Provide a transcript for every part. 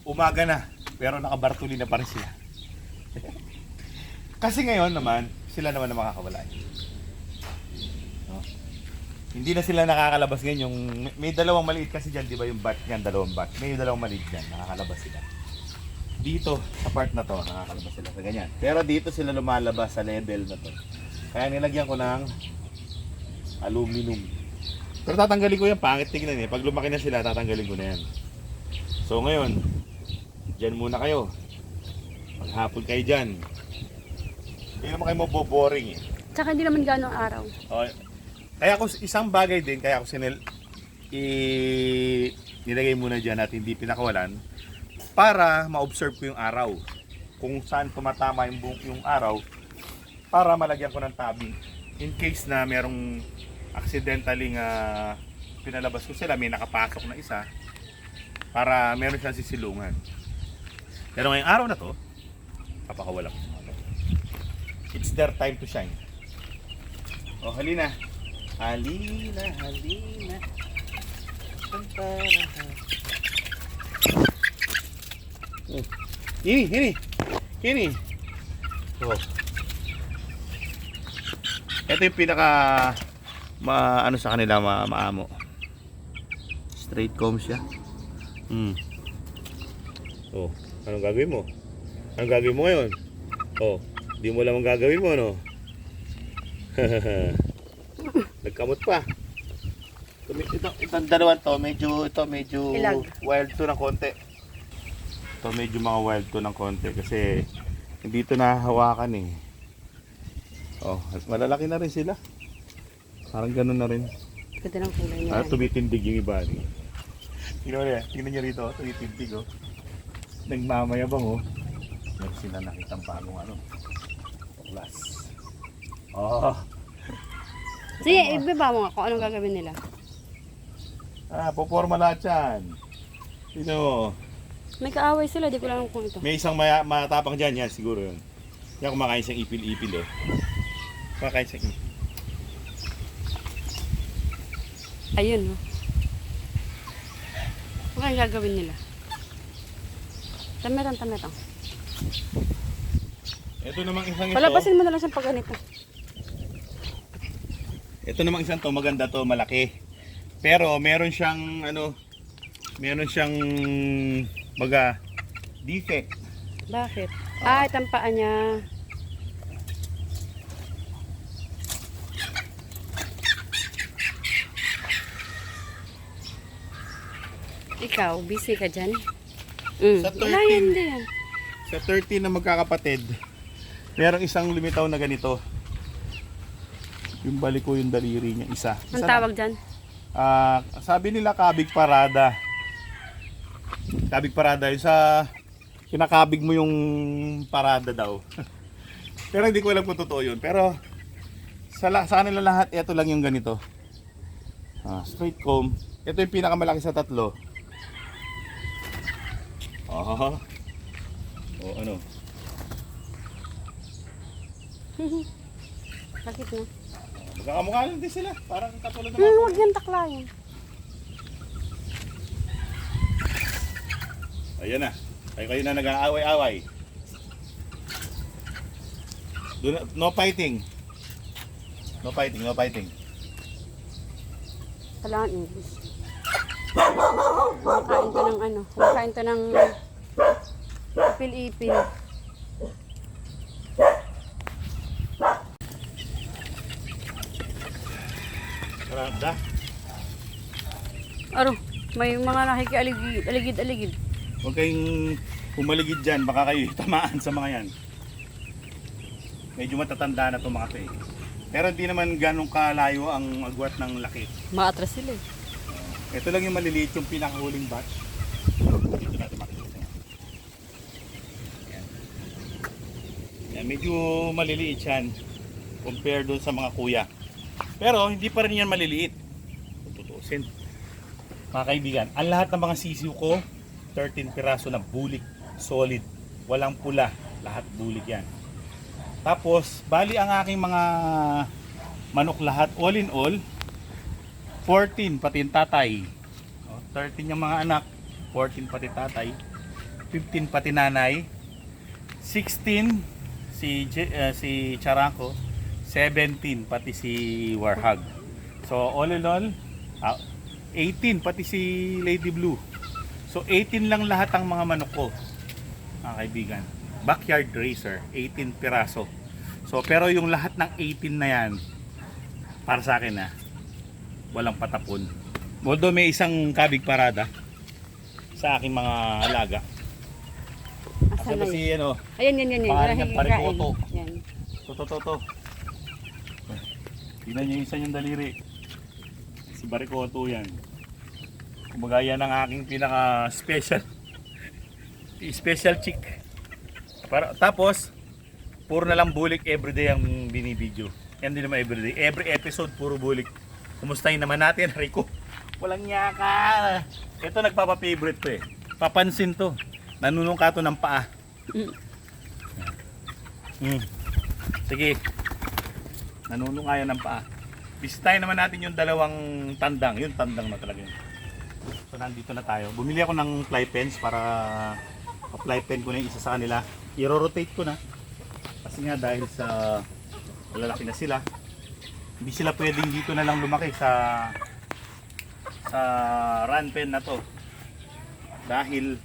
umaga na, pero nakabartuli na pa rin sila. Kasi ngayon naman, sila naman na makakawala. No? Hindi na sila nakakalabas ngayon. May dalawang maliit kasi dyan, di ba yung bat niyan, dalawang bat. May dalawang maliit dyan, nakakalabas sila. Dito, sa part na to, nakakalabas sila sa ganyan. Pero dito sila lumalabas sa level na to. Kaya nilagyan ko ng aluminum. Pero tatanggalin ko yan, pangit tignan eh. Pag lumaki na sila, tatanggalin ko na yan. So ngayon, dyan muna kayo. Maghapon kayo dyan. Hindi naman kayo maboboring eh. Tsaka hindi naman gano'ng araw. Okay. Kaya ako isang bagay din, kaya ako nilagay muna dyan at hindi pinakawalan para ma-observe ko yung araw. Kung saan tumatama yung araw para malagyan ko ng tabing. In case na merong accidentally pinalabas ko sila, may nakapasok na isa para meron siyang sisilungan. Pero ngayong araw na to, papakawalan ko. It's their time to shine. Oh, halina. Halina, halina. Kini. Oh. Ito yung pinaka ano sa kanila, maamo. Straight comb siya. Oh, anong gagawin mo? Anong gagawin mo ngayon? Oh, di mo lang ang gagawin mo, no? Nagkamot pa. Itong dalawang to, medyo Ilag. wild to ng konti. Ito medyo mga wild to ng konti kasi hindi ito nahahawakan eh. Oh, malalaki na rin sila. Parang ganun na rin. Ganda ng kulay niya. Tumitindig yung iba. Tingnan niyo rito, tumitindig oh. Nagmamayabang oh. Meron sila nakitang bagong class. Oh. Sige, ibaba mo nga kung anong gagawin nila. Poporma lahat yan. Sino? May kaaway sila, di ko lang kung ito. May isang matapang dyan, yan siguro yun. Yan kumakain siyang ipil-ipil oh. Kumakain siyang ipil. Ayun, no? Ano ang gagawin nila? Tametang. Ito namang isang ito. Palabasin mo na lang siyang pag ganito. Ito namang isang to, maganda to, malaki. Pero meron siyang defect. Bakit? Itang paa niya. Ikaw, busy ka dyan? Sa 13. Wala yan din. Sa 13 na magkakapatid, merong isang lumitaw na ganito. Yung balik ko yung daliri niya, isa. Ang tawag dyan? Sabi nila kabig parada. Kabig parada, yung sa kinakabig mo yung parada daw. Pero hindi ko alam kung totoo yun. Pero sa kanila lahat, ito lang yung ganito. Straight comb. Ito yung pinakamalaki sa tatlo. Oh, ano? Bakit na? Magkakamukha lang din sila. Parang katulad ng Huwag yan taklayin. Ayan na. Kayo na nag-aaway-aaway. No fighting. No fighting. Kailangan English. Kumakain to ng kumakain to ng ipil-ipil. Karanda. May mga nakikialigid-aligid. Huwag kayong pumaligid dyan. Baka kayo tamaan sa mga yan. Medyo matatanda na itong mga to eh. Pero hindi naman ganong kalayo ang agwat ng laki. Maatras sila eh. Ito lang yung maliliit, yung pinakahuling batch. Dito natin makikita. Yan, medyo maliliit yan compare doon sa mga kuya. Pero hindi pa rin yan maliliit. Tutuusin. Mga kaibigan, ang lahat ng mga sisiw ko, 13 piraso na bulik, solid, walang pula, lahat bulik yan. Tapos, bali ang aking mga manok lahat, all in all, 14 pati yung tatay. 13 yung mga anak, 14 pati tatay. 15 pati nanay, 16 si Charanco, 17 pati si Warhog. So all in all, 18 pati si Lady Blue. So 18 lang lahat ang mga manok ko, mga kaibigan. Backyard racer, 18 piraso. So pero yung lahat ng 18 na yan, para sa akin walang patapon. Although may isang kabig parada sa aking mga alaga. Kasi ba si Ayan, yan. pangalan niya, Hikain. Parikoto. Yan. To. Tingnan niyo yung isa niyang daliri. Si Barikoto yan. Kumbaga yan ang aking pinaka special chick. Tapos puro na lang bulik everyday ang binibideo. Yan din naman everyday. Every episode puro bulik. Kumustahin naman natin, Rico. Walang nyaka. Ito nagpapa-favorite to eh. Papansin to. Nanunong ka to ng paa. Sige. Nanunong kaya ng paa. Bisitahin naman natin yung dalawang tandang. Yung tandang na talaga yun. So nandito na tayo. Bumili ako ng fly pens para pa-fly pen ko na yung isa sa kanila. I-rotate ko na. Kasi nga dahil sa malalaki na sila, hindi sila pwedeng dito na lang lumaki sa run pen na to. Dahil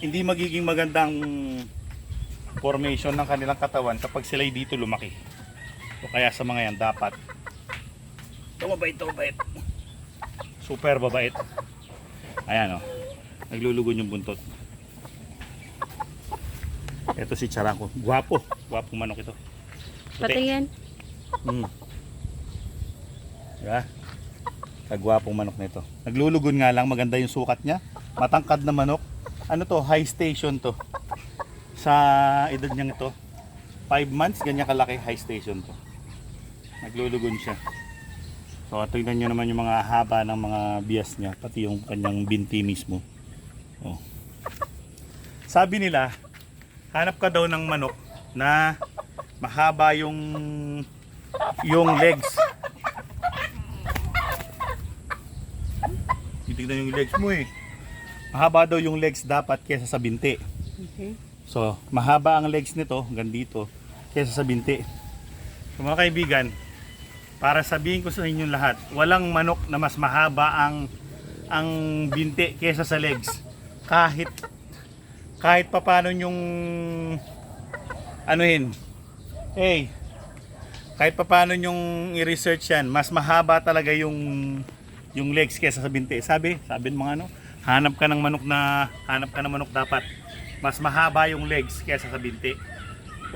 hindi magiging magandang formation ng kanilang katawan kapag sila dito lumaki. So kaya sa mga yan dapat mabait. Super babait. Ayan naglulugon yung buntot. Ito si Charanco. Gwapong manok ito. Patingin. Diba? Kagwapong manok na ito. Naglulugon nga lang, maganda yung sukat niya. Matangkad na manok. Ano to? High station to. Sa edad niyang ito, 5 months, ganyan kalaki, high station to. Naglulugon siya. So tingnan nyo naman yung mga haba ng mga bias niya, pati yung kanyang binti mismo. Sabi nila, hanap ka daw ng manok na mahaba yung legs. Titignan yung legs mo eh. Mahaba daw yung legs dapat kesa sa binti. Okay. So, mahaba ang legs nito hanggang dito kesa sa binti. So, mga kaibigan, para sabihin ko sa inyo lahat, walang manok na mas mahaba ang binti kesa sa legs. Kahit papaano yung kahit papaano yung i-research yan, mas mahaba talaga yung legs kesa sa binti. Sabi ng mga hanap ka ng manok dapat mas mahaba yung legs kesa sa binti.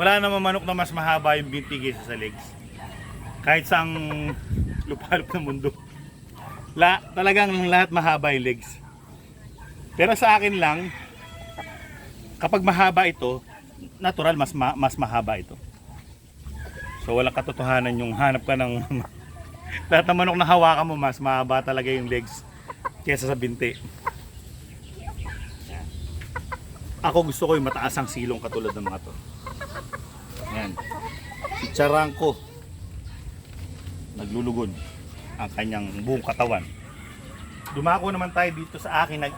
Wala namang manok na mas mahaba yung binti kesa sa legs. Kahit saang lupalop ng mundo. Talagang lahat mahaba yung legs. Pero sa akin lang, kapag mahaba ito, natural mas mahaba ito. So walang katotohanan yung hanap ka ng lahat ng manok na hawakan mo, mas mahaba talaga yung legs kesa sa binti. Ako gusto ko yung mataas ang silong katulad ng mga to. Yan. Si Charanco, naglulugon ang kanyang buong katawan. Dumako naman tayo dito sa akin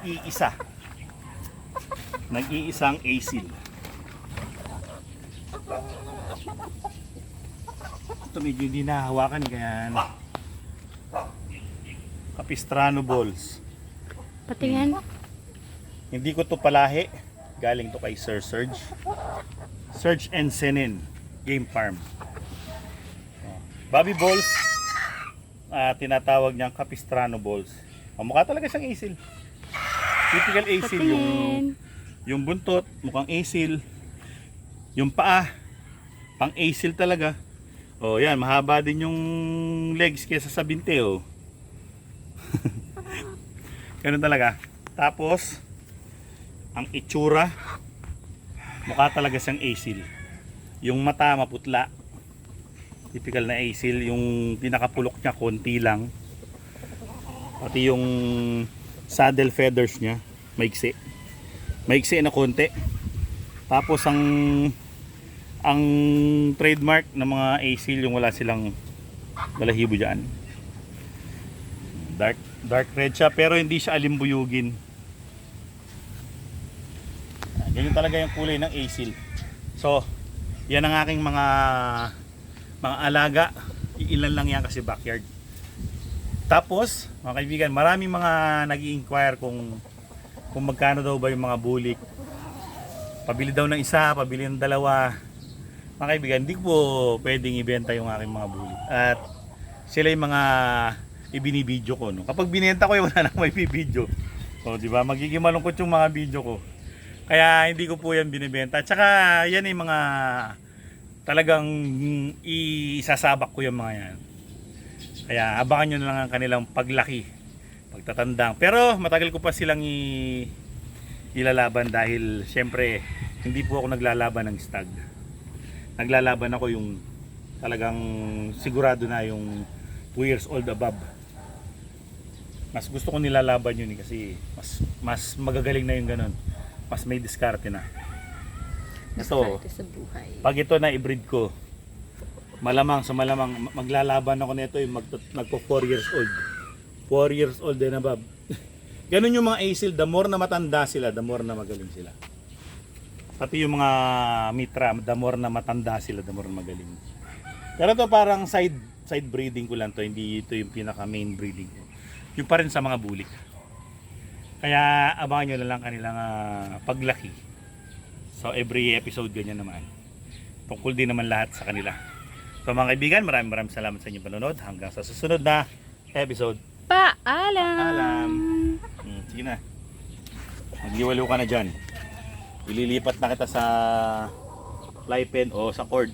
nag-iisang asil. Ito medyo hindi nahawakan kaya Capistrano balls. Patingin. Hindi ko to palahi, galing to kay Sir Serge and Senin Game Farm. Bobby balls, tinatawag niyang Capistrano balls. Mukha talaga siyang asil. Typical asil, yung buntot mukhang asil, yung paa pang asil talaga. Yan, mahaba din yung legs kesa sa binti Ganun talaga. Tapos ang itsura, mukha talaga siyang asil. Yung mata maputla, typical na asil. Yung pinakapulok niya konti lang, pati yung saddle feathers niya maiksi na konti. Tapos ang trademark ng mga asil, yung wala silang balahibo dyan. Dark red siya, pero hindi siya alimbuyugin. Ganyan talaga yung kulay ng asil. So, yan ang aking mga alaga. Ilan lang yan kasi backyard. Tapos, mga kaibigan, maraming mga nag-i-inquire kung magkano daw ba yung mga bulik. Pabili daw ng isa, pabili ng dalawa. Mga kaibigan, hindi ko po pwedeng ibenta yung aking mga bulik. At sila yung mga ibinibidyo ko. No? Kapag binenta ko, wala nang may bibidyo. So, di ba? Magiging malungkot yung mga video ko. Kaya hindi ko po yan binibenta. At saka yan yung mga talagang isasabak ko yung mga yan. Kaya abangan nyo na lang ang kanilang paglaki, pagtatandang. Pero matagal ko pa silang ilalaban dahil syempre hindi po ako naglalaban ng stag. Naglalaban ako yung talagang sigurado na yung 2 years old above. Mas gusto ko nilalaban yun kasi mas magagaling na yung ganun. Mas may diskarte na. So, Diskarte sa buhay. pag ito na i-breed ko, malamang maglalaban ako nito yung magpo 4 years old. 4 years old and above. Ganun yung mga asil, the more na matanda sila, the more na magaling sila. Pati yung mga mitra, the more na matanda sila, the more na magaling. Pero to parang side breeding ko lang to, hindi ito yung pinaka main breeding ko. Yung pa rin sa mga bulik. Kaya abangan nyo na lang kanilang paglaki. So every episode ganyan naman. Tungkol din naman lahat sa kanila. So mga kaibigan, maraming salamat sa inyong panonood. Hanggang sa susunod na episode. Paalam! Sige na. Magliwalo ka na dyan. Ililipat na kita sa fly pen o sa cord.